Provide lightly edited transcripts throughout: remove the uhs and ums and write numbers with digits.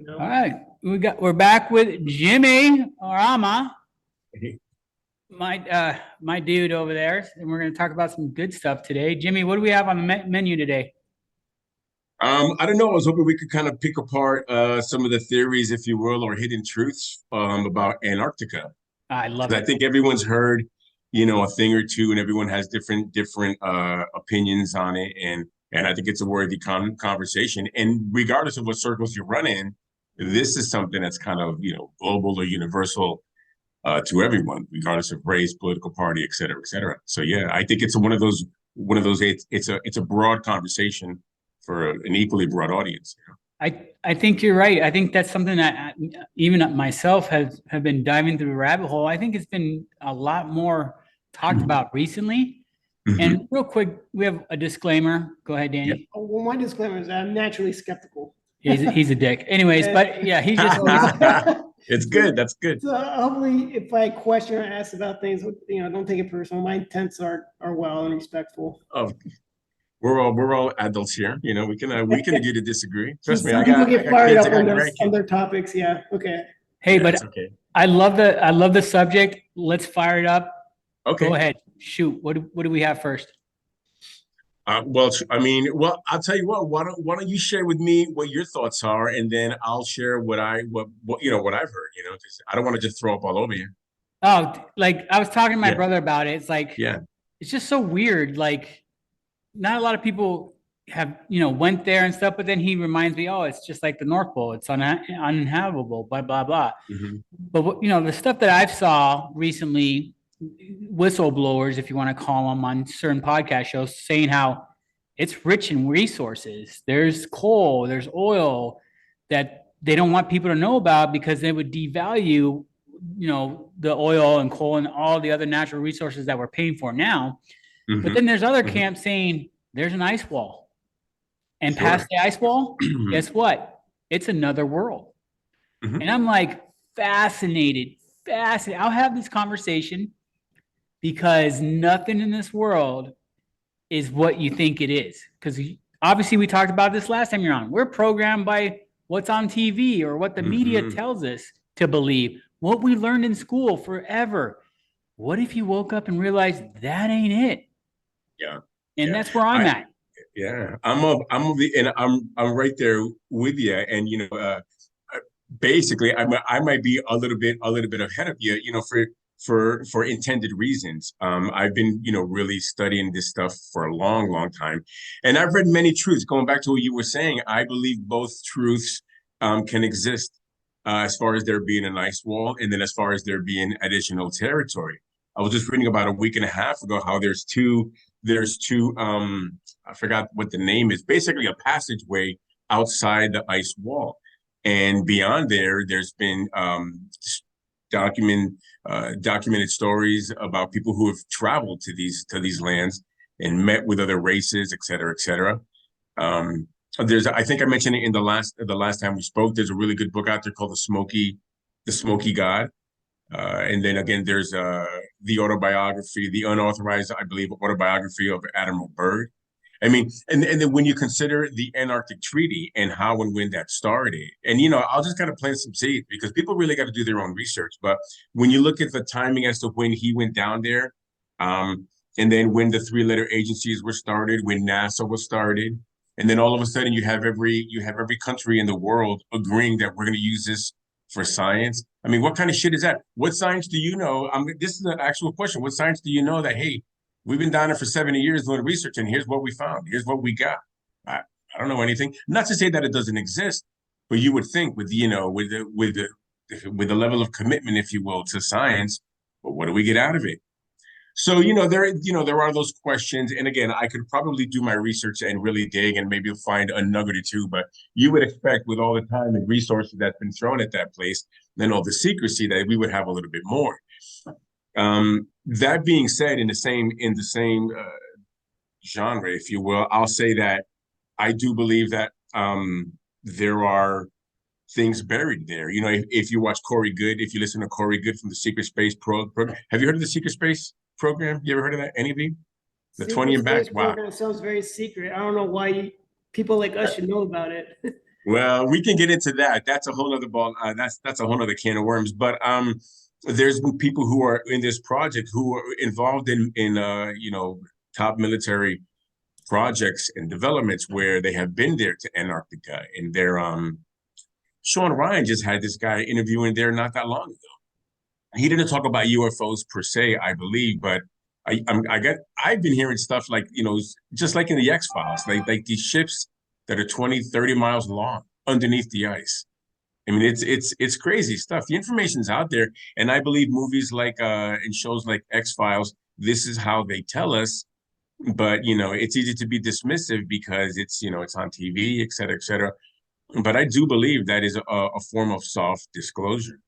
All right, we're back with Jimmy Orama, my dude over there, and we're going to talk about some good stuff today. Jimmy, what do we have on the menu today? I don't know. I was hoping we could kind of pick apart some of the theories, if you will, or hidden truths about Antarctica. I love Because I it. think everyone's heard, a thing or two, and everyone has different opinions on it, and I think it's a worthy conversation. And regardless of what circles you run in, this is something that's kind of global or universal to everyone, regardless of race, political party, et cetera, et cetera. So yeah, I think it's one of those. It's a broad conversation for an equally broad audience. I think you're right. I think that's something that even myself have been diving through the rabbit hole. I think it's been a lot more talked about recently. Mhm. And real quick, we have a disclaimer. Go ahead, Yep. Danny. Well, my disclaimer is I'm naturally skeptical. He's a dick. Anyways, but yeah, he's just It's good. That's good. So hopefully, if I question or ask about things, don't take it personal. My intents are well and respectful. Oh, we're all adults here. We can agree to disagree. Trust me, Some I people got get I got fired kids. I up got on grandkids. their topics. Yeah. Okay. hey, Yeah, but it's okay. I love the subject. Let's fire it up. Okay. Go ahead. Shoot. What do we have first? Well, I'll tell you what. Why don't you share with me what your thoughts are, and then I'll share what I've heard. 'Cause I don't want to just throw up all over you. Oh, like I was talking to my Yeah. brother about it. It's like Yeah. it's just so weird. Like not a lot of people have went there and stuff, but then he reminds me, oh, it's just like the North Pole. It's uninhabitable. Blah blah blah. Hmm. But the stuff that I've saw recently, whistleblowers, if you want to call them, on certain podcast shows, saying how it's rich in resources. There's coal, there's oil that they don't want people to know about because they would devalue, the oil and coal and all the other natural resources that we're paying for now. But Hmm. then there's other Hmm. camps saying there's an ice wall, and past Sure. the ice wall, Hmm. guess what? It's another world. And Hmm. I'm like fascinated. I'll have this conversation because nothing in this world is what you think it is. Because obviously, we talked about this last time you're on. We're programmed by what's on TV or what the media Hmm. tells us to believe, what we learned in school forever. What if you woke up and realized that ain't it? Yeah. And Yeah. that's where I'm I at. Yeah. I'm of the and I'm right there with you. And basically, I might be a little bit ahead of you. For intended reasons. I've been really studying this stuff for a long, long time, and I've read many truths. Going back to what you were saying, I believe both truths can exist, as far as there being an ice wall, and then as far as there being additional territory. I was just reading about a week and a half ago how there's two I forgot what the name is, basically a passageway outside the ice wall. And beyond there's been document documented stories about people who have traveled to these lands and met with other races, et cetera, et cetera. Um, I think I mentioned it in the last time we spoke. There's a really good book out there called The Smoky God. And then again, there's the autobiography, the unauthorized, I believe, autobiography of Admiral Byrd. I mean, and then when you consider the Antarctic Treaty and how and when that started, and I'll just kind of plant some seeds because people really got to do their own research. But when you look at the timing as to when he went down there, um, and then when the three-letter agencies were started, when NASA was started, and then all of a sudden you have every country in the world agreeing that we're going to use this for science. I mean, what kind of shit is that? What science do you know? This is an actual question. What science do you know that, hey, we've been down there for 70 years doing research, and here's what we found. Here's what we got. I don't know anything. Not to say that it doesn't exist, but you would think with the level of commitment, if you will, to science, but what do we get out of it? So, there are those questions. And again, I could probably do my research and really dig and maybe find a nugget or two, but you would expect with all the time and resources that's been thrown at that place, then all the secrecy that we would have a little bit more. That being said, in the same genre, if you will, I'll say that I do believe that there are things buried there. If you watch Corey Good, if you listen to Corey Good from the Secret Space program, have you heard of the Secret Space program? You ever heard of that? Any of you? The 20 Secret and back? space Wow. program sounds very secret. I don't know why people like us should know about it. Well, we can get into that. That's a whole other ball. That's a whole other can of worms. But there's been people who are in this project who are involved in top military projects and developments where they have been there to Antarctica, and they're Sean Ryan just had this guy interviewing there not that long ago. He didn't talk about UFOs per se, I believe, but I've been hearing stuff like, just like in the X-Files, like these ships that are 20, 30 miles long underneath the ice. I mean, it's crazy stuff. The information's out there, and I believe movies like and shows like X-Files, this is how they tell us. But it's easy to be dismissive because it's on TV, et cetera, et cetera. But I do believe that is a form of soft disclosure.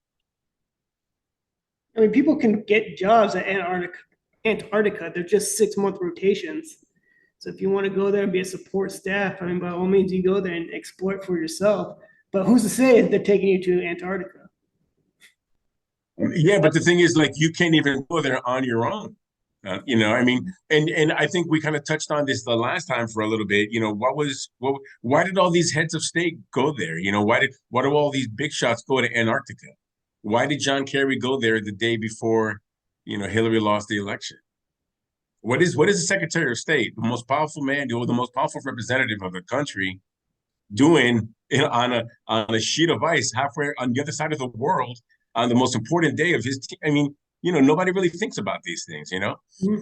I mean, people can get jobs at Antarctica. They're just 6-month rotations. So if you want to go there and be a support staff, I mean, by all means, you go there and explore it for yourself. But who's to say if they're taking you to Antarctica? Yeah, but the thing is, like, you can't even go there on your own. I mean, and I think we kind of touched on this the last time for a little bit. Why did all these heads of state go there? Why do all these big shots go to Antarctica? Why did John Kerry go there the day before, Hillary lost the election? What is the Secretary of State, the most powerful man, the most powerful representative of the country, doing on a sheet of ice halfway on the other side of the world on the most important day of his team? I mean, nobody really thinks about these things.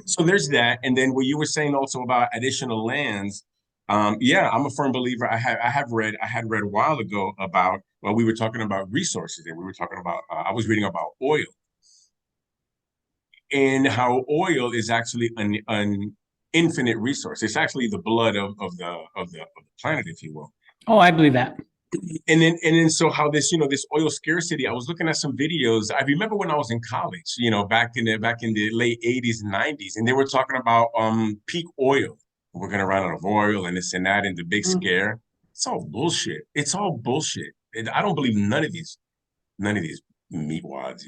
So there's that. And then what you were saying also about additional lands, yeah, I'm a firm believer. I had read a while ago about, well, we were talking about resources, and we were talking about, I was reading about oil, and how oil is actually an infinite resource. It's actually the blood of the planet, if you will. Oh, I believe that. And then so how this oil scarcity, I was looking at some videos. I remember when I was in college, back in the late 80s and 90s, and they were talking about peak oil. We're gonna run out of oil and this and that, and the big scare. It's all bullshit. It's all bullshit. I don't believe none of these meatwads,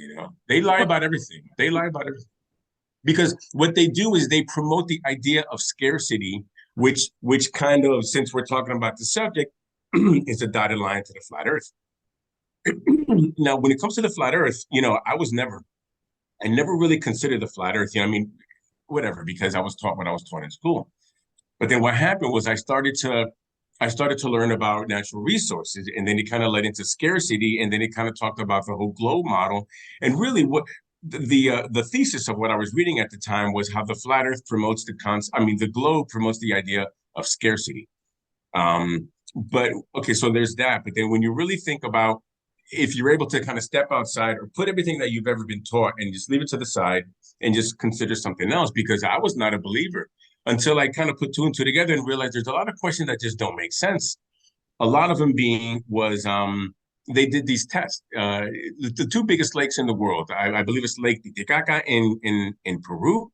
They lie about everything. They lie about everything. Because what they do is they promote the idea of scarcity, which kind of, since we're talking about the subject, is a dotted line to the flat earth. Now, when it comes to the flat earth, I never really considered the flat earth, I mean, whatever, because I was taught what I was taught in school. But then what happened was I started to learn about natural resources, and then it kind of led into scarcity, and then it kind of talked about the whole globe model. And really what the thesis of what I was reading at the time was how the flat earth promotes the globe promotes the idea of scarcity. But okay, so there's that. But then when you really think about, if you're able to kind of step outside or put everything that you've ever been taught and just leave it to the side and just consider something else, because I was not a believer until I kind of put two and two together and realized there's a lot of questions that just don't make sense. A lot of them being was they did these tests. The two biggest lakes in the world, I believe it's Lake Titicaca in Peru,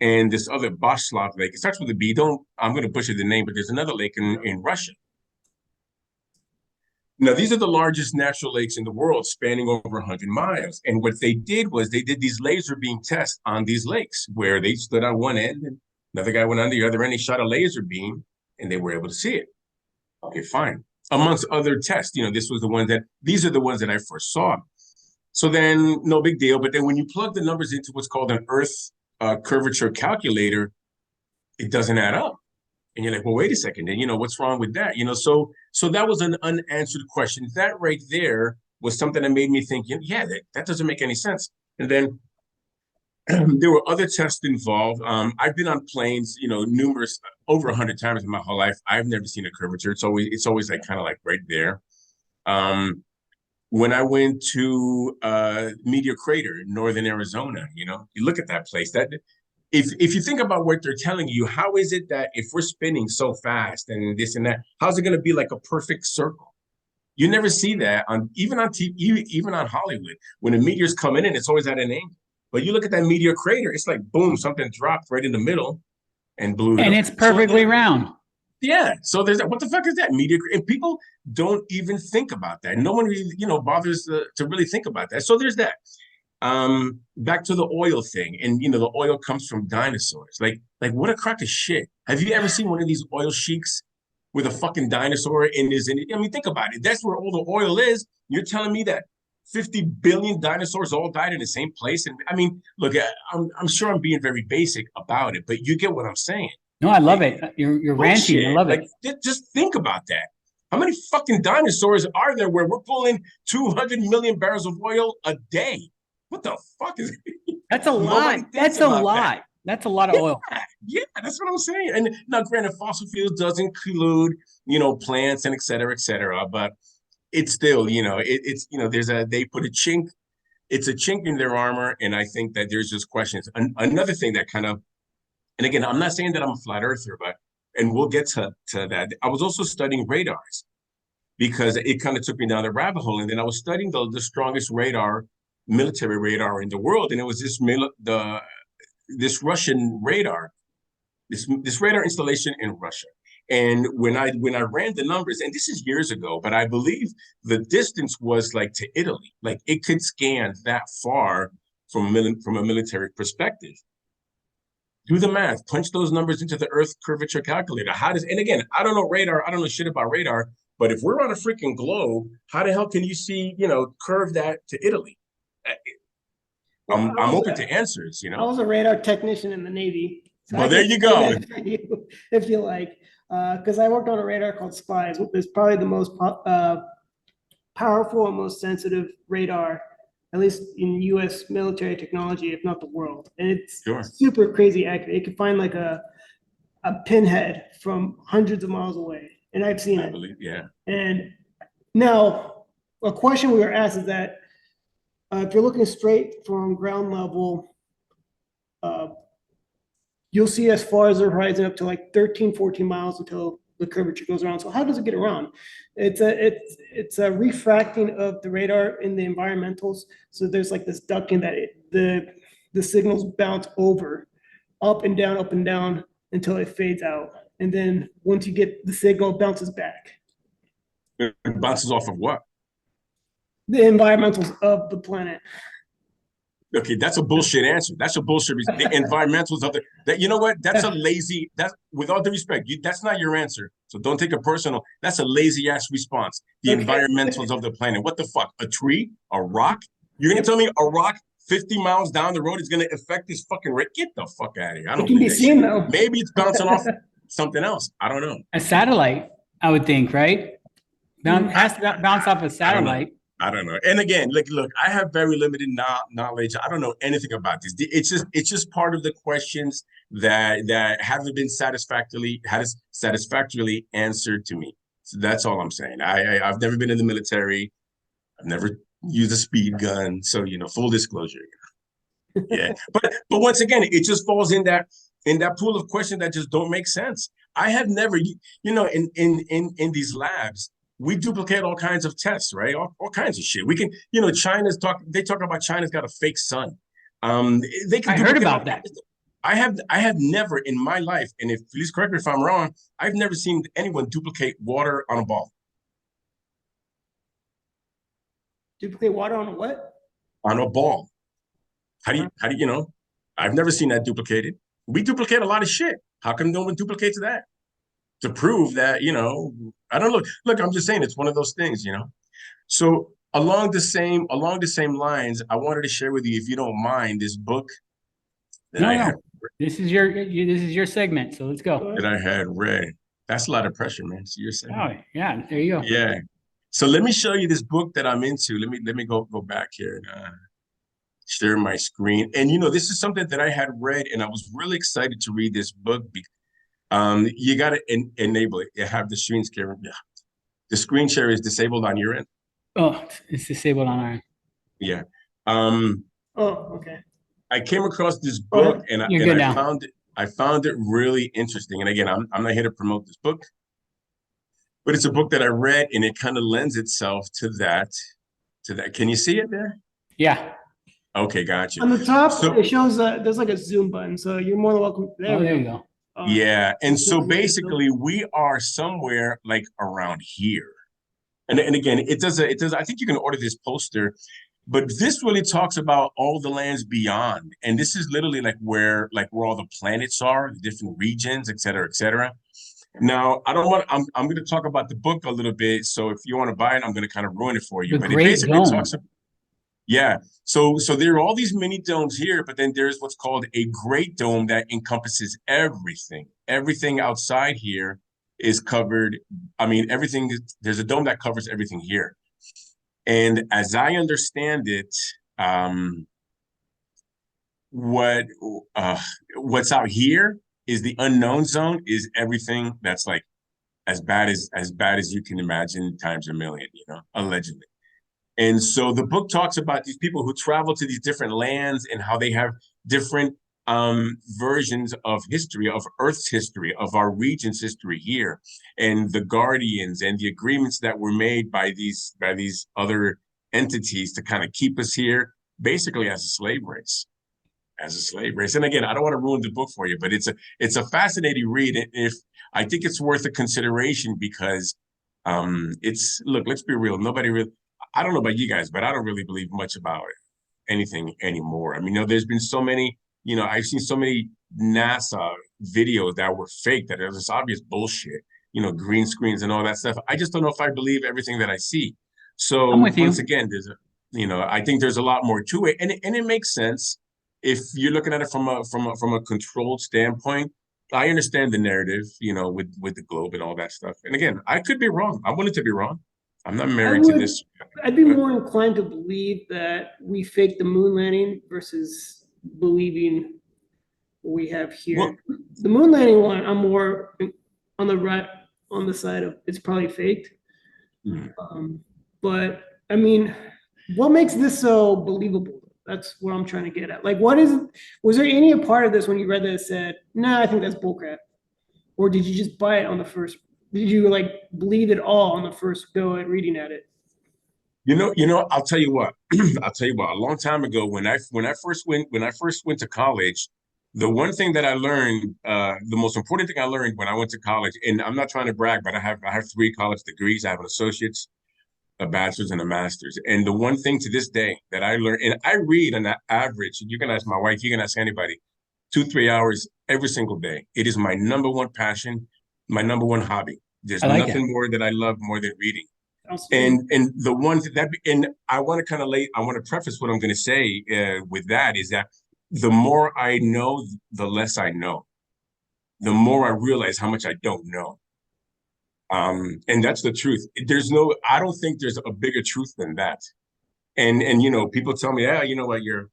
and this other Bashlag Lake. It starts with a B. I'm going to butcher the name, but there's another lake in Russia. Now, these are the largest natural lakes in the world, spanning over 100 miles. And what they did was they did these laser beam tests on these lakes, where they stood on one end and another guy went on the other end. He shot a laser beam, and they were able to see it. Okay, fine. Amongst other tests, these are the ones that I first saw. So then, no big deal. But then when you plug the numbers into what's called an Earth curvature calculator, it doesn't add up. And you're like, well, wait a second. And what's wrong with that? So that was an unanswered question. That right there was something that made me think, yeah, that doesn't make any sense. And then there were other tests involved. I've been on planes, numerous, over 100 times in my whole life. I've never seen a curvature. It's always like kind of like right there. When I went to Meteor Crater in northern Arizona, you look at that place. That if you think about what they're telling you, how is it that if we're spinning so fast and this and that, how's it going to be like a perfect circle? You never see that even on TV, even on Hollywood. When a meteor's coming in, it's always at an angle. But you look at that Meteor Crater, it's like boom, something dropped right in the middle and blew it up. And it's perfectly round. Yeah. So there's that. What the fuck is that? Meteor? And people don't even think about that. No one really, bothers to really think about that. So there's that. Back to the oil thing, and the oil comes from dinosaurs. Like what a crock of shit. Have you ever seen one of these oil sheiks with a fucking dinosaur in his. I mean, think about it. That's where all the oil is. You're telling me that 50 billion dinosaurs all died in the same place? And I mean, look, I'm sure I'm being very basic about it, but you get what I'm saying. No, I love it. You're ranting. I love Like, it. just think about that. How many fucking dinosaurs are there where we're pulling 200 million barrels of oil a day? What the fuck is it? That's a Nobody lot. thinks That's a about lot. that. That's a lot of oil. Yeah, that's what I'm saying. And now, granted, fossil fuels does include, plants and et cetera, but it's still, it's they put a chink. It's a chink in their armor, and I think that there's just questions. Another thing that kind of, and again, I'm not saying that I'm a flat earther, but and we'll get to that. I was also studying radars because it kind of took me down the rabbit hole, and then I was studying the strongest military radar in the world, and it was this Russian radar, this radar installation in Russia. And when I ran the numbers, and this is years ago, but I believe the distance was like to Italy, like it could scan that far from a military perspective. Do the math, punch those numbers into the Earth curvature calculator. And again, I don't know radar, I don't know shit about radar, but if we're on a freaking globe, how the hell can you see, curve that to Italy? I'm open to answers, I was a radar technician in the Navy. So well, there you go. If you like, because I worked on a radar called SPIES. It's probably the most powerful and most sensitive radar, at least in U.S. military technology, if not the world. And it's super crazy accurate. It can find like a pinhead from hundreds of miles away. And I've seen it. Yeah. And now a question we were asked is that if you're looking straight from ground level, you'll see as far as the horizon up to like 13, 14 miles until the curvature goes around. So how does it get around? It's a refracting of the radar in the environmentals. So there's like this ducting that the signals bounce over, up and down until it fades out. And then once you get the signal, it bounces back. It bounces off of what? The environmentals of the planet. Okay, that's a bullshit answer. That's a bullshit. The environmentals of that. You know what? That's a lazy. That's with all due respect. That's not your answer. So don't take it personal. That's a lazy ass response. The environmentals of the planet. What the fuck? A tree? A rock? You're gonna tell me a rock 50 miles down the road is gonna affect this fucking rate? Get the fuck out of here. I don't. It can be seen though. Maybe it's bouncing off something else. I don't know. A satellite, I would think, right? Has to bounce off a satellite. I don't know. And again, look, I have very limited knowledge. I don't know anything about this. It's just part of the questions that haven't been satisfactorily answered to me. So that's all I'm saying. I've never been in the military. I've never used a speed gun. So, full disclosure. Yeah. But once again, it just falls in that pool of questions that just don't make sense. I have never, in these labs, we duplicate all kinds of tests, right? All kinds of shit. We can, they talk about China's got a fake sun. They can. I heard about that. I have never in my life, and please correct me if I'm wrong, I've never seen anyone duplicate water on a ball. Duplicate water on a what? On a ball. How do you, I've never seen that duplicated. We duplicate a lot of shit. How come no one duplicates that? To prove that, I don't look, I'm just saying it's one of those things, So along the same lines, I wanted to share with you, if you don't mind, this book that This is your segment, so let's go. That I had read. That's a lot of pressure, man. So you're saying. Oh, yeah, there you go. Yeah. So let me show you this book that I'm into. Let me go back here and share my screen. And this is something that I had read, and I was really excited to read this book. You got to enable it. You have the screen share. Yeah. The screen share is disabled on your end. Oh, it's disabled on our end. Yeah. Okay. I came across this book and I found it really interesting. And again, I'm not here to promote this book, but it's a book that I read and it kind of lends itself to that. Can you see it there? Yeah. Okay, gotcha. On the top, it shows there's like a zoom button, so you're more than welcome. There you go. Yeah, and so basically we are somewhere like around here. And again, it does, I think you can order this poster, but this really talks about all the lands beyond. And this is literally like where all the planets are, the different regions, et cetera, et cetera. Now, I don't want. I'm going to talk about the book a little bit. So if you want to buy it, I'm going to kind of ruin it for you. The But it Great basically Dome. talks. Yeah. So there are all these mini domes here, but then there's what's called a great dome that encompasses everything. Everything outside here is covered. I mean, everything. There's a dome that covers everything here. And as I understand it, um, what what's out here is the unknown zone. Is everything that's like as bad as you can imagine times a million. Allegedly. And so the book talks about these people who travel to these different lands and how they have different versions of history, of Earth's history, of our region's history here, and the guardians and the agreements that were made by these other entities to kind of keep us here, basically as a slave race. As a slave race. And again, I don't want to ruin the book for you, but it's a fascinating read. If I think it's worth a consideration because look, let's be real. Nobody really I don't know about you guys, but I don't really believe much about anything anymore. I mean, there's been so many, I've seen so many NASA videos that were fake that are just obvious bullshit, green screens and all that stuff. I just don't know if I believe everything that I see. I'm So with you. once again, I think there's a lot more to it, and it makes sense if you're looking at it from a controlled standpoint. I understand the narrative, with the globe and all that stuff. And again, I could be wrong. I wanted to be wrong. I'm not I married to would, this. I'd be more inclined to believe that we faked the moon landing versus believing what we have Well, here. The moon landing one, I'm more on the right, on the side of it's probably faked. hmm. But I mean, what makes this so believable? That's what I'm trying to get at. Like, was there any part of this when you read that said, "No, I think that's bullcrap," or did you just buy it on the first? Did you like believe it all on the first go at reading at it? I'll tell you what. I'll tell you what. A long time ago, when I first went to college, the one thing that I learned, the most important thing I learned when I went to college, and I'm not trying to brag, but I have three college degrees. I have an associate's, a bachelor's, and a master's. And the one thing to this day that I learned, and I read on average, you can ask my wife, you can ask anybody, 2, 3 hours every single day. It is my number one passion, my number one hobby. There's I like that. nothing more that I love more than reading. Also, And the one that and I want to I want to preface what I'm going to say with that is that the more I know, the less I know. The more I realize how much I don't know. And that's the truth. I don't think there's a bigger truth than that. And people tell me, yeah, you know what, you,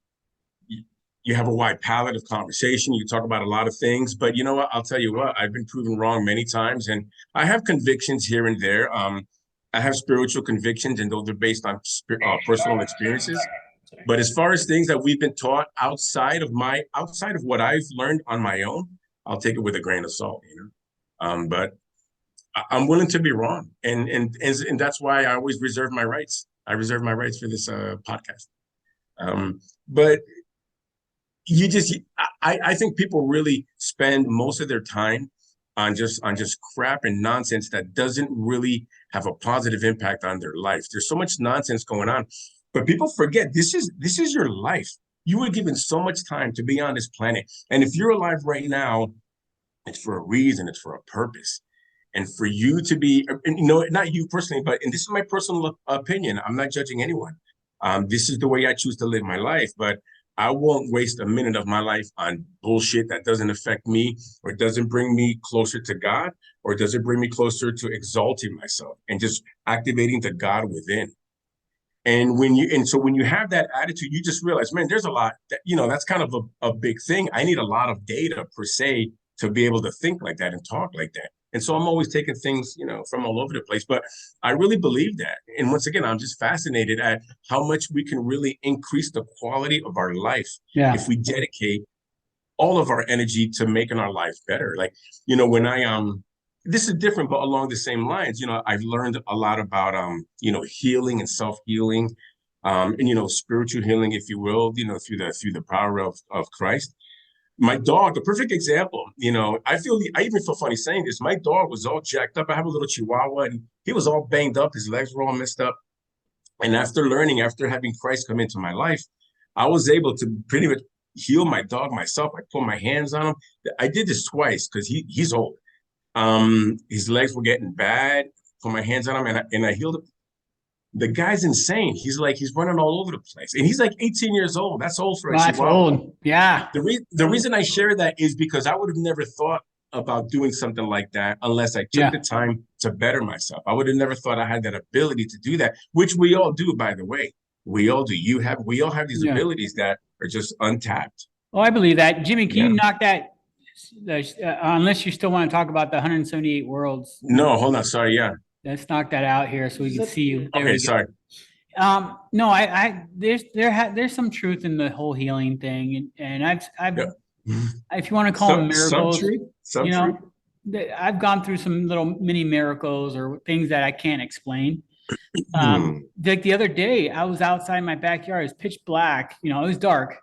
you have a wide palette of conversation. You talk about a lot of things, but you know what? I'll tell you what, I've been proven wrong many times, and I have convictions here and there. I have spiritual convictions, and those are based on personal experiences. But as far as things that we've been taught outside of what I've learned on my own, I'll take it with a grain of salt, But I'm willing to be wrong, and that's why I always reserve my rights. I reserve my rights for this podcast. But I think people really spend most of their time on just crap and nonsense that doesn't really have a positive impact on their life. There's so much nonsense going on, but people forget this is your life. You were given so much time to be on this planet, and if you're alive right now, it's for a reason. It's for a purpose. And for you to be, not you personally, but and this is my personal opinion. I'm not judging anyone. This is the way I choose to live my life, but I won't waste a minute of my life on bullshit that doesn't affect me or doesn't bring me closer to God or doesn't bring me closer to exalting myself and just activating the God within. And so when you have that attitude, you just realize, man, there's a lot that's kind of a big thing. I need a lot of data per se to be able to think like that and talk like that. And so I'm always taking things, from all over the place. But I really believe that. And once again, I'm just fascinated at how much we can really increase the quality of our life Yeah. if we dedicate all of our energy to making our life better. Like, when this is different, but along the same lines, I've learned a lot about healing and self-healing, and spiritual healing, if you will, through the power of Christ. My dog, the perfect example, I even feel funny saying this. My dog was all jacked up. I have a little Chihuahua and he was all banged up. His legs were all messed up. And after having Christ come into my life, I was able to pretty much heal my dog myself. I put my hands on him. I did this twice because he's old. His legs were getting bad. Put my hands on him, and I healed him. The guy's insane. He's running all over the place, and he's like 18 years old. That's old for a Well, that's Chihuahua. old. Yeah. The reason I share that is because I would have never thought about doing something like that unless I took Yeah. the time to better myself. I would have never thought I had that ability to do that, which we all do, by the way. We all do. We all have these Yeah. abilities that are just untapped. Oh, I believe that. Jimmy, can Yeah. you knock that? Unless you still want to talk about the 178 worlds, No, hold on. Sorry. Yeah. let's knock that out here so we can see you. There Okay. we go. Sorry. No, there's some truth in the whole healing thing, and Yeah. if you want to call them Some miracles, truth. Some you truth. know, I've gone through some little mini miracles or things that I can't explain. Like the other day, I was outside my backyard. It's pitch black. You know, it was dark.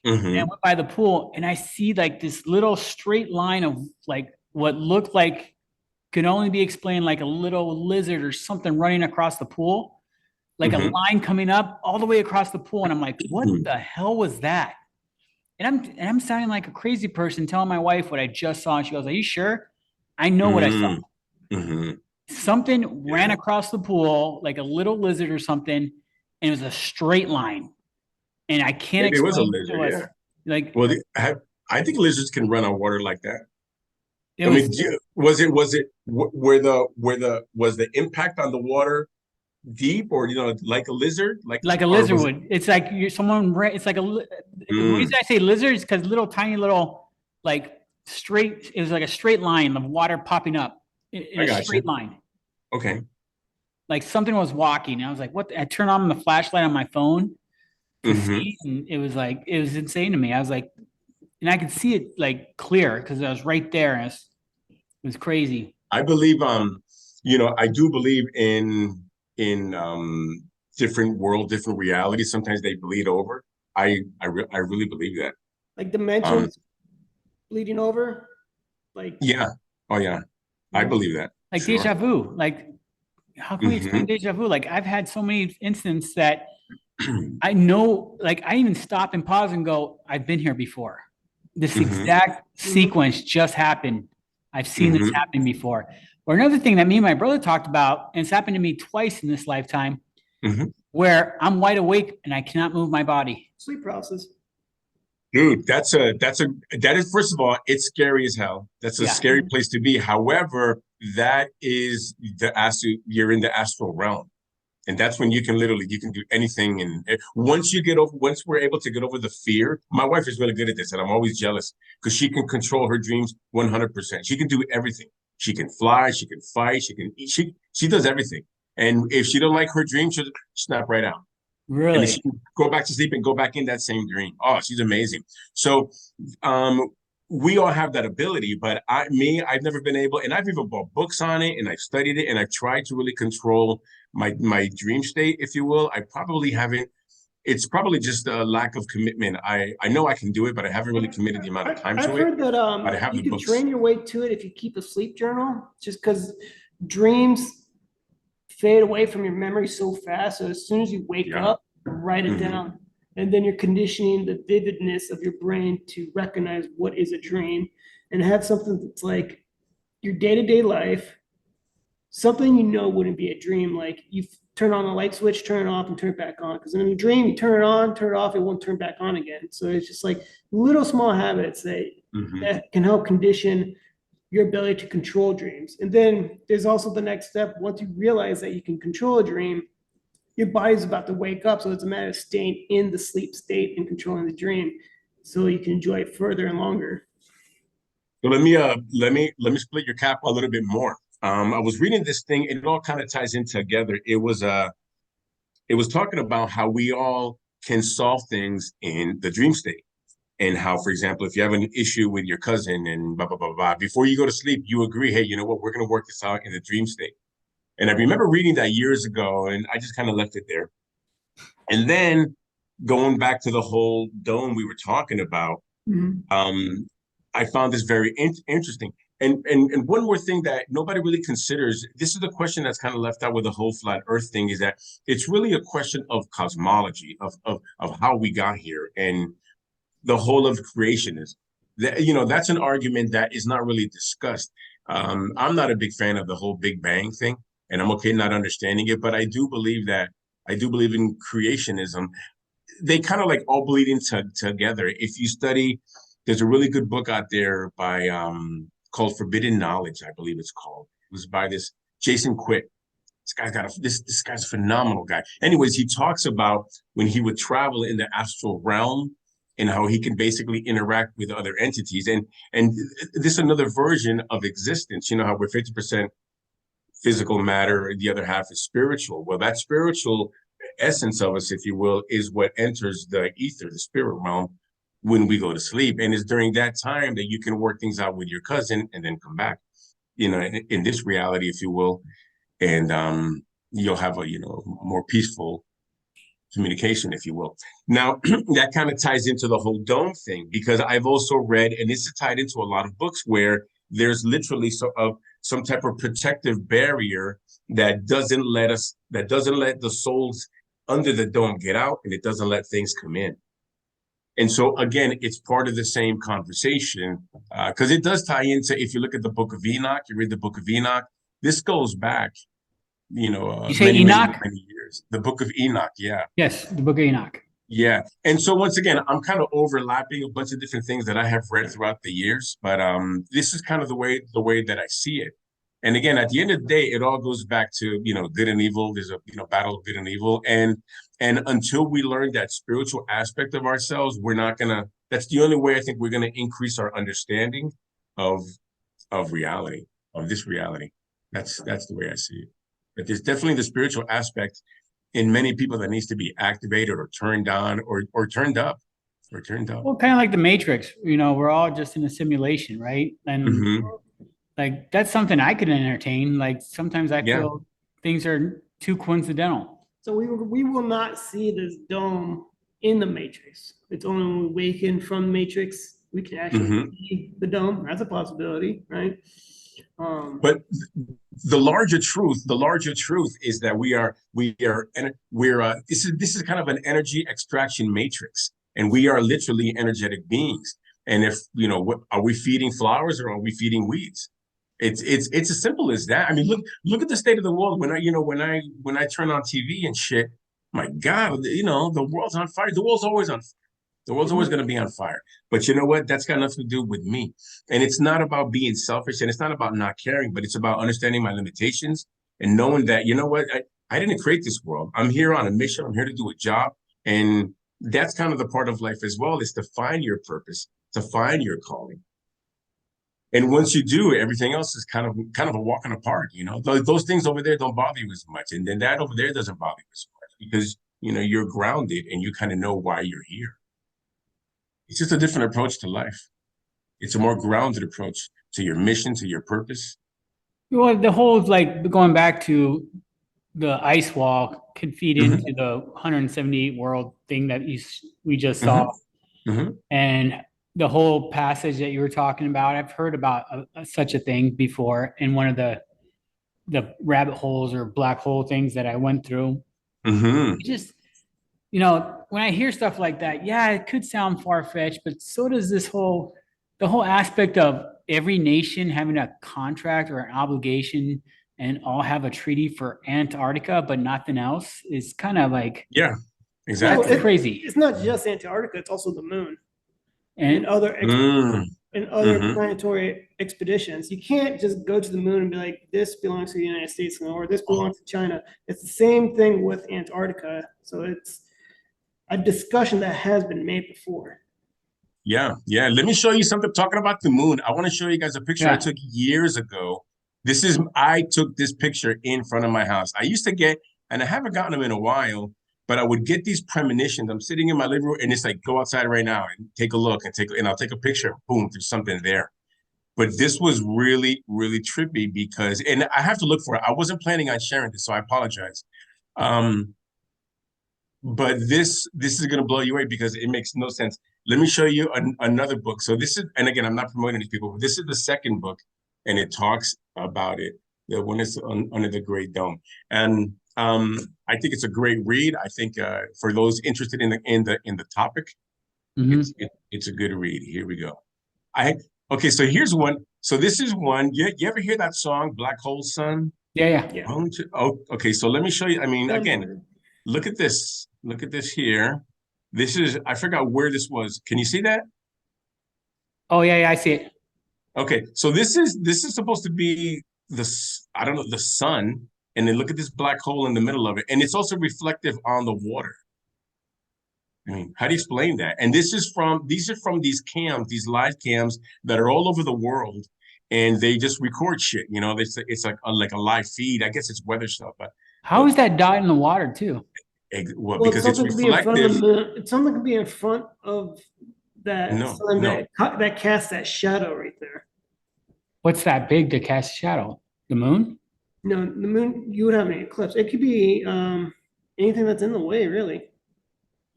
And I went by the pool, and I see like this little straight line of like what looked like could only be explained like a little lizard or something running across the pool, like a line coming up all the way across the pool. And I'm like, what the hell was that? And I'm sounding like a crazy person telling my wife what I just saw. And she goes, are you sure? I know what I saw. Something ran across the pool like a little lizard or something, and it was a straight line. And I can't Maybe it was a explain lizard. to us. Yeah. Like, Well, I think lizards can run on water like that. it I was mean, was it was the impact on the water deep, or like a lizard, like a or lizard was it? would. It's like it's like the reason I say lizard is because little tiny little like straight. It was like a straight line of water popping up in I a got straight you. line. Okay. Like something was walking. And I was like, what? I turned on the flashlight on my phone to see, and it was like it was insane to me. I was like, and I could see it like clear because I was right there, and it was crazy. I believe, I do believe in different realities. Sometimes they bleed over. I really believe that. Like Um, dimensions bleeding over. Like, yeah. Oh yeah. I believe that. Like Sure. deja vu. Like, how can we explain deja vu? Like, I've had so many instances that I know, like, I even stop and pause and go, I've been here before. This exact sequence just happened. I've seen this happen before. Or another thing that me and my brother talked about, and it's happened to me twice in this lifetime, where I'm wide awake and I cannot move my body. sleep paralysis. Dude, that is, first of all, it's scary as hell. That's a Yeah. scary place to be. However, that is you're in the astral realm. And that's when you can do anything. And once we're able to get over the fear, my wife is really good at this, and I'm always jealous because she can control her dreams 100%. She can do everything. She can fly, she can fight, she can eat, she does everything. And if she don't like her dream, she'll snap right out. And then Really? she can go back to sleep and go back in that same dream. Oh, she's amazing. So we all have that ability, but I've never been able, and I've even bought books on it, and I've studied it, and I've tried to really control my dream state, if you will. I probably haven't. It's probably just a lack of commitment. I know I can do it, but I haven't really committed the amount of time I've to it. heard that But I have you the can books. train your way to it if you keep a sleep journal, just because dreams fade away from your memory so fast. So as soon as you wake up, write it down. And then you're conditioning the vividness of your brain to recognize what is a dream and have something that's like your day-to-day life, something wouldn't be a dream. Like you turn on the light switch, turn it off, and turn it back on. Because in a dream, you turn it on, turn it off, it won't turn back on again. So it's just like little small habits that can help condition your ability to control dreams. And then there's also the next step. Once you realize that you can control a dream, your body's about to wake up. So it's a matter of staying in the sleep state and controlling the dream so you can enjoy it further and longer. So let me split your cap a little bit more. I was reading this thing, and it all kind of ties in together. It was talking about how we all can solve things in the dream state. And how, for example, if you have an issue with your cousin and blah, blah, blah, blah, before you go to sleep, you agree, hey, you know what, we're going to work this out in the dream state. And I remember reading that years ago, and I just kind of left it there. And then going back to the whole dome we were talking about, I found this very interesting. And one more thing that nobody really considers, this is the question that's kind of left out with the whole flat earth thing, is that it's really a question of cosmology, of how we got here. And the whole of creation is that, that's an argument that is not really discussed. I'm not a big fan of the whole Big Bang thing, and I'm okay not understanding it, but I do believe in creationism. They kind of like all bleed into together. If you study, there's a really good book out there by called Forbidden Knowledge, I believe it's called. It was by this Jason Quick. This guy's a phenomenal guy. Anyways, he talks about when he would travel in the astral realm and how he can basically interact with other entities. And this is another version of existence. You know how we're 50% physical matter, the other half is spiritual. Well, that spiritual essence of us, if you will, is what enters the ether, the spirit realm, when we go to sleep. And it's during that time that you can work things out with your cousin and then come back, in this reality, if you will. And you'll have a, more peaceful communication, if you will. Now, that kind of ties into the whole dome thing, because I've also read, and this is tied into a lot of books, where there's literally some type of protective barrier that doesn't let the souls under the dome get out, and it doesn't let things come in. And so, again, it's part of the same conversation, because it does tie into, if you look at the Book of Enoch, you read the Book of Enoch, this goes back, You say many, Enoch? many years. The Book of Enoch, yeah. Yes, the Book of Enoch. Yeah. And so once again, I'm kind of overlapping a bunch of different things that I have read throughout the years, but this is kind of the way that I see it. And again, at the end of the day, it all goes back to, good and evil. There's a, battle of good and evil. And until we learn that spiritual aspect of ourselves, that's the only way I think we're gonna increase our understanding of reality, of this reality. That's the way I see it. But there's definitely the spiritual aspect in many people that needs to be activated or turned on or turned up Well, kind of like the Matrix, we're all just in a simulation, right? And Mhm. like that's something I could entertain. Like sometimes I Yeah. feel things are too coincidental. So we will not see this dome in the Matrix. It's only when we awaken from the Matrix we can actually Mhm. see the dome. That's a possibility, right? But the larger truth is that this is kind of an energy extraction matrix, and we are literally energetic beings. And if what are we feeding flowers or are we feeding weeds? It's as simple as that. I mean, look at the state of the world. When I turn on TV and shit, my God, the world's on fire. The world's always on fire. The world's always going to be on fire. But you know what? That's got nothing to do with me. And it's not about being selfish, and it's not about not caring, but it's about understanding my limitations and knowing that, you know what? I didn't create this world. I'm here on a mission. I'm here to do a job. And that's kind of the part of life as well, is to find your purpose, to find your calling. And once you do, everything else is kind of a walk in the park. Those things over there don't bother you as much. And then that over there doesn't bother you as much because, you're grounded and you kind of know why you're here. It's just a different approach to life. It's a more grounded approach to your mission, to your purpose. Well, the whole like going back to the ice wall could feed Mhm. into the 178 world thing that we just saw. Mhm. And the whole passage that you were talking about, I've heard about such a thing before in one of the rabbit holes or black hole things that I went through. Mhm. It just, when I hear stuff like that, yeah, it could sound far fetched, but so does the whole aspect of every nation having a contract or an obligation and all have a treaty for Antarctica, but nothing else is kind of like, Yeah, Well, exactly. That's crazy. It's not just Antarctica; it's also the moon and and other Mm. Mhm. planetary expeditions. You can't just go to the moon and be like, "This belongs to the United States," or "This belongs to China." It's the same thing with Antarctica. So it's a discussion that has been made before. Yeah, yeah. Let me show you something. Talking about the moon, I want to show you guys a picture I yeah, took years ago. I took this picture in front of my house. I used to get, and I haven't gotten them in a while, but I would get these premonitions. I'm sitting in my living room and it's like, go outside right now and take a look and I'll take a picture. Boom, there's something there. But this was really, really trippy because, and I have to look for it. I wasn't planning on sharing this, so I apologize. Um, but this is gonna blow you away because it makes no sense. Let me show you another book. So this is, and again, I'm not promoting these people, but this is the second book, and it talks about it. The one is under the Great Dome, and I think it's a great read. I think for those interested in the topic, mhm. it's a good read. Here we go. I Okay, so here's one. So this is one. You ever hear that song, Black Hole Sun? Yeah. Yeah. Oh, okay. So let me show you. I mean, again, Sunboard. look at this. Look at this here. This is, I forgot where this was. Can you see that? Oh, yeah. I see it. Okay. So this is supposed to be I don't know, the sun. And then look at this black hole in the middle of it. And it's also reflective on the water. I mean, how do you explain that? And these are from these cams, these live cams that are all over the world, and they just record shit. It's like a live feed. I guess it's weather stuff, How is that dot in the water too? well, Well, because it's something could be in front of reflective. the moon. It's something could be in front of that No, sun no. that casts that shadow right there. What's that big to cast a shadow? The moon? No, the moon, you would have an eclipse. It could be anything that's in the way, really.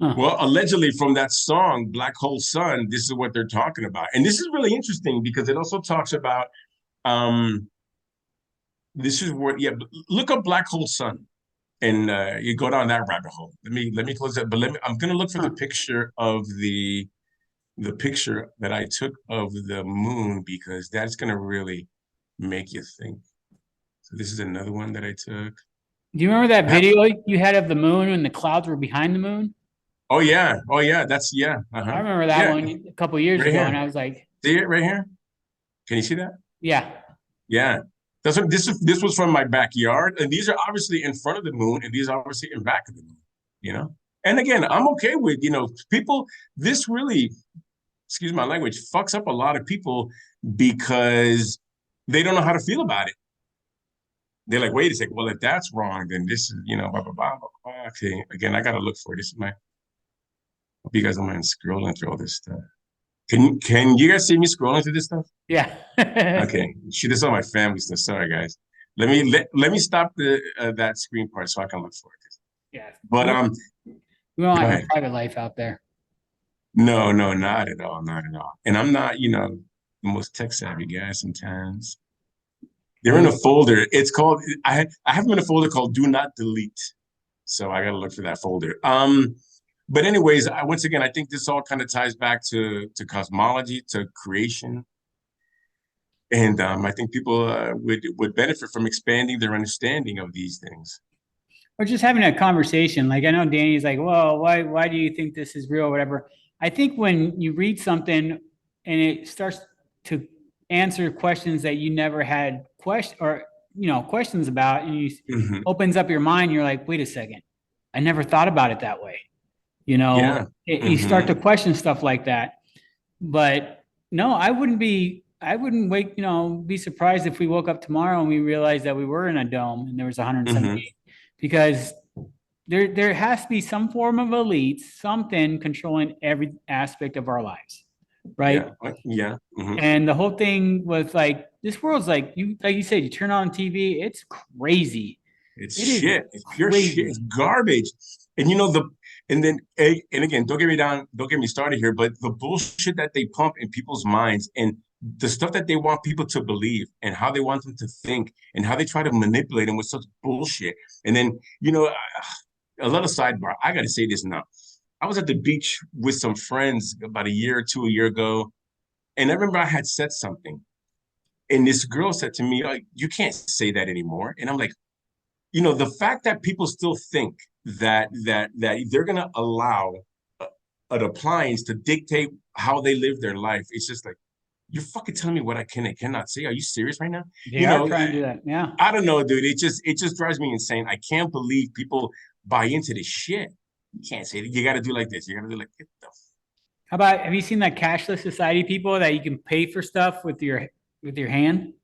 Huh. Well, allegedly from that song, Black Hole Sun, this is what they're talking about. And this is really interesting because it also talks about this is what, yeah, look up Black Hole Sun and you go down that rabbit hole. Let me close that, but I'm gonna look for the picture of the picture that I took of the moon because that's gonna really make you think. So this is another one that I took. Do you remember that video you had of the moon and the clouds were behind the moon? Oh yeah, that's yeah. I remember that one a couple years Right ago, here. and I was like, See it right here? Can you see that? yeah. Yeah. This was from my backyard, and these are obviously in front of the moon, and these are obviously in back of the moon, you know? And again, I'm okay with, people, this really, excuse my language, fucks up a lot of people because they don't know how to feel about it. They're like, wait a second, well, if that's wrong, then this is, blah, blah, blah, blah, blah. Okay, again, I gotta look for it. This is hope you guys don't mind scrolling through all this stuff. Can you guys see me scrolling through this stuff? Yeah. Okay. Shit, this is all my family stuff. Sorry, guys. Let me stop that screen part so I can look for it. Yeah. But we don't go have a ahead. private life out there. No, not at all, not at all. And I'm not, the most tech savvy guy sometimes. They're in a folder. It's called I have them in a folder called Do Not Delete. So I gotta look for that folder. But anyways, once again, I think this all kind of ties back to cosmology, to creation. And I think people would benefit from expanding their understanding of these things. Or just having a conversation. Like I know Danny's like, well, why do you think this is real or whatever? I think when you read something and it starts to answer questions that you never had questions about, and you opens up your mind, you're like, wait a second, I never thought about it that way. Yeah. You start to question stuff like that. But no, I wouldn't be surprised if we woke up tomorrow and we realized that we were in a dome and there was 178 because there has to be some form of elite, something controlling every aspect of our lives, right? Yeah. And the whole thing was like, this world's like you said, you turn on TV, it's crazy. It's shit. It's pure shit. It's garbage. And and again, don't get me started here, but the bullshit that they pump in people's minds and the stuff that they want people to believe and how they want them to think and how they try to manipulate them with such bullshit. And then, a little sidebar, I got to say this now. I was at the beach with some friends about a year ago. And I remember I had said something. And this girl said to me, like, you can't say that anymore. And I'm like, the fact that people still think that they're going to allow an appliance to dictate how they live their life, it's just like, you're fucking telling me what I can and cannot say. Are you serious right now? They are trying to do that. Yeah. I don't know, dude. It just drives me insane. I can't believe people buy into this shit. You can't say that. You got to do like this. You got to do like this. How about, have you seen that cashless society people that you can pay for stuff with your hand?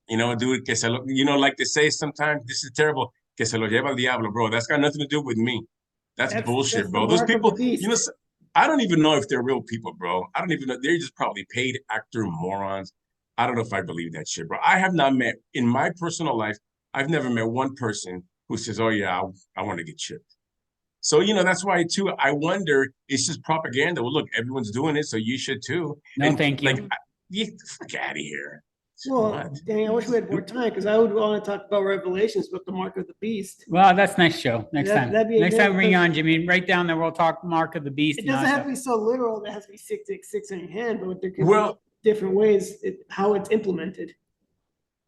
Dude, like they say sometimes, this is terrible. Que se lo lleva el diablo, bro. That's got nothing to do with me. That's bullshit, bro. Those people, I don't even know if they're real people, bro. I don't even know. They're just probably paid actor morons. I don't know if I believe that shit, bro. I have not met, in my personal life, I've never met one person who says, oh yeah, I want to get chipped. So, that's why too, I wonder, it's just propaganda. Well, look, everyone's doing it, so you should too. No, thank you. Get the fuck out of here. Well, Danny, I wish we had more time because I would want to talk about Revelations with the Mark of the Beast. Well, that's next show. Next time. Next time, bring you on, Jimmy. Right down there, we'll talk Mark of the Beast. It doesn't have to be so literal. That has to be 666 in your hand, but there could well, different ways how it's implemented.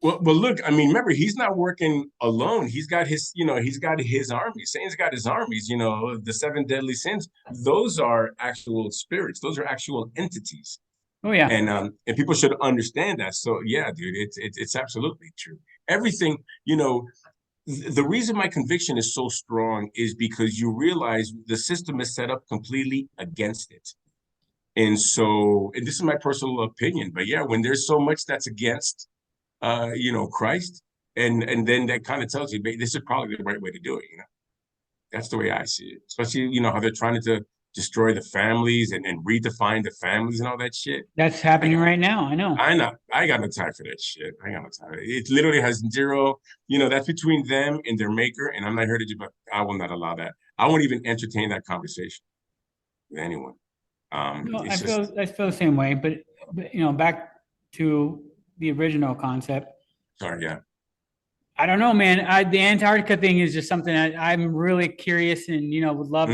Well, look, I mean, remember, he's not working alone. He's got he's got his army. Satan's got his armies, the seven deadly sins. Those are actual spirits. Those are actual entities. Oh yeah. And people should understand that. So yeah, dude, it's absolutely true. Everything, the reason my conviction is so strong is because you realize the system is set up completely against it. And this is my personal opinion, but yeah, when there's so much that's against Christ, and then that kind of tells you, this is probably the right way to do it. That's the way I see it. Especially, how they're trying to destroy the families and redefine the families and all that shit. That's happening right now. I know. I got no time for that shit. I got no time. It literally has zero, that's between them and their maker. And I'm not here to do, but I will not allow that. I won't even entertain that conversation with anyone. I feel the same way, but back to the original concept. Sorry, yeah. I don't know, man. The Antarctica thing is just something that I'm really curious and would love.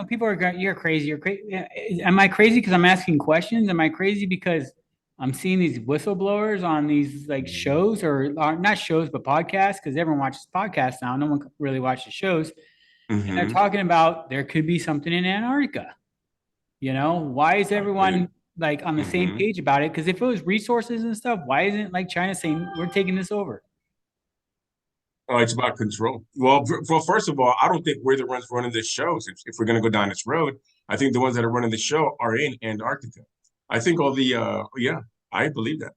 People are you're crazy. You're crazy. Am I crazy because I'm asking questions? Am I crazy because I'm seeing these whistleblowers on these like shows or not shows but podcasts? Because everyone watches podcasts now. No one really watches shows. And they're talking about there could be something in Antarctica. Why is everyone like on the same page about it? Because if it was resources and stuff, why isn't like China saying we're taking this over? Oh, it's about control. Well, first of all, I don't think we're the ones running this show. If we're going to go down this road, I think the ones that are running the show are in Antarctica. I think all the I believe that.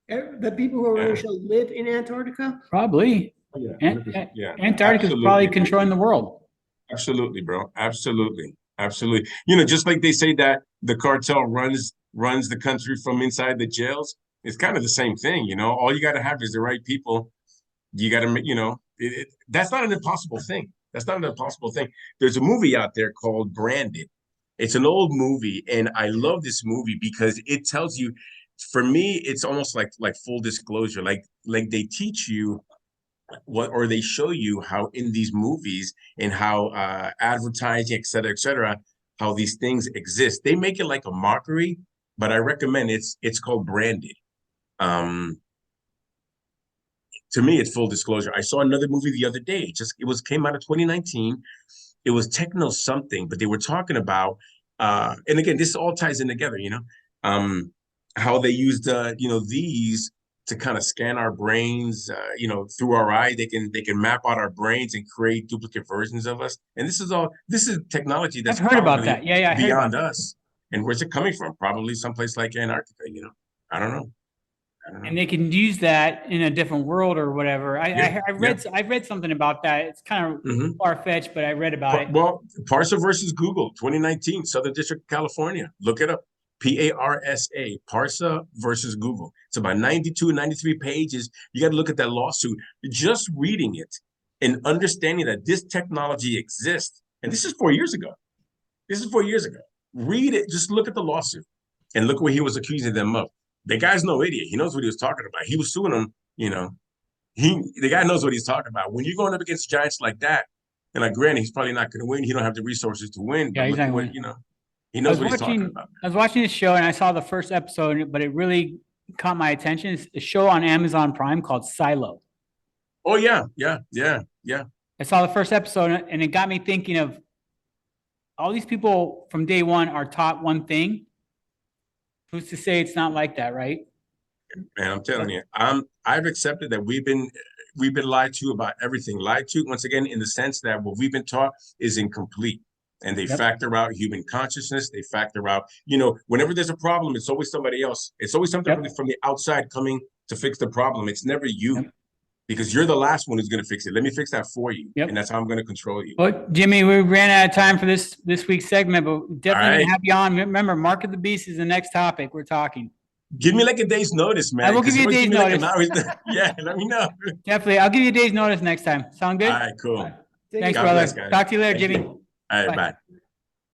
The people who are running the show live in Antarctica? Probably. Yeah, Antarctica is probably controlling the world. Absolutely, bro. Absolutely. Just like they say that the cartel runs the country from inside the jails. It's kind of the same thing, All you got to have is the right people. You got to, that's not an impossible thing. That's not an impossible thing. There's a movie out there called Branded. It's an old movie, and I love this movie because it tells you, for me, it's almost like full disclosure. Like they teach you or they show you how in these movies and how advertising, et cetera, how these things exist. They make it like a mockery, but I recommend it's called Branded. To me, it's full disclosure. I saw another movie the other day. Came out of 2019. It was Techno something, but they were talking about, and again, this all ties in together, how they used, these to kind of scan our brains, through our eye. They can map out our brains and create duplicate versions of us. And this is technology that's I've heard about that. Yeah, beyond us. And where's it coming from? Probably someplace like Antarctica, I don't know. And they can use that in a different world or whatever. I've read something about that. It's kind of far-fetched, but I read about it. Well, Parsa versus Google, 2019, Southern District of California. Look it up. PARSA, Parsa versus Google. It's about 92, 93 pages. You got to look at that lawsuit. Just reading it and understanding that this technology exists. And this is 4 years ago. Read it. Just look at the lawsuit and look what he was accusing them of. The guy's no idiot. He knows what he was talking about. He was suing them, the guy knows what he's talking about. When you're going up against giants like that, and like granted, he's probably not going to win. He don't have the resources to win. Yeah, he's not winning. He knows what he's talking about. I was watching this show and I saw the first episode, but it really caught my attention. It's a show on Amazon Prime called Silo. Oh yeah. I saw the first episode and it got me thinking of all these people from day one are taught one thing. Who's to say it's not like that, right? Man, I'm telling you, I've accepted that we've been lied to about everything. Lied to, once again, in the sense that what we've been taught is incomplete. And they factor out human consciousness. They factor out, whenever there's a problem, it's always somebody else. It's always something from the outside coming to fix the problem. It's never you. Because you're the last one who's going to fix it. Let me fix that for you. And that's how I'm going to control you. Well, Jimmy, we ran out of time for this week's segment, but definitely going to have you on. Remember, Mark of the Beast is the next topic we're talking. Give me like a day's notice, man. I will give you a day's notice. Yeah, let me know. Definitely. I'll give you a day's notice next time. Sound good? All right, cool. Thanks, brother. Talk to you later, Jimmy. All right, bye.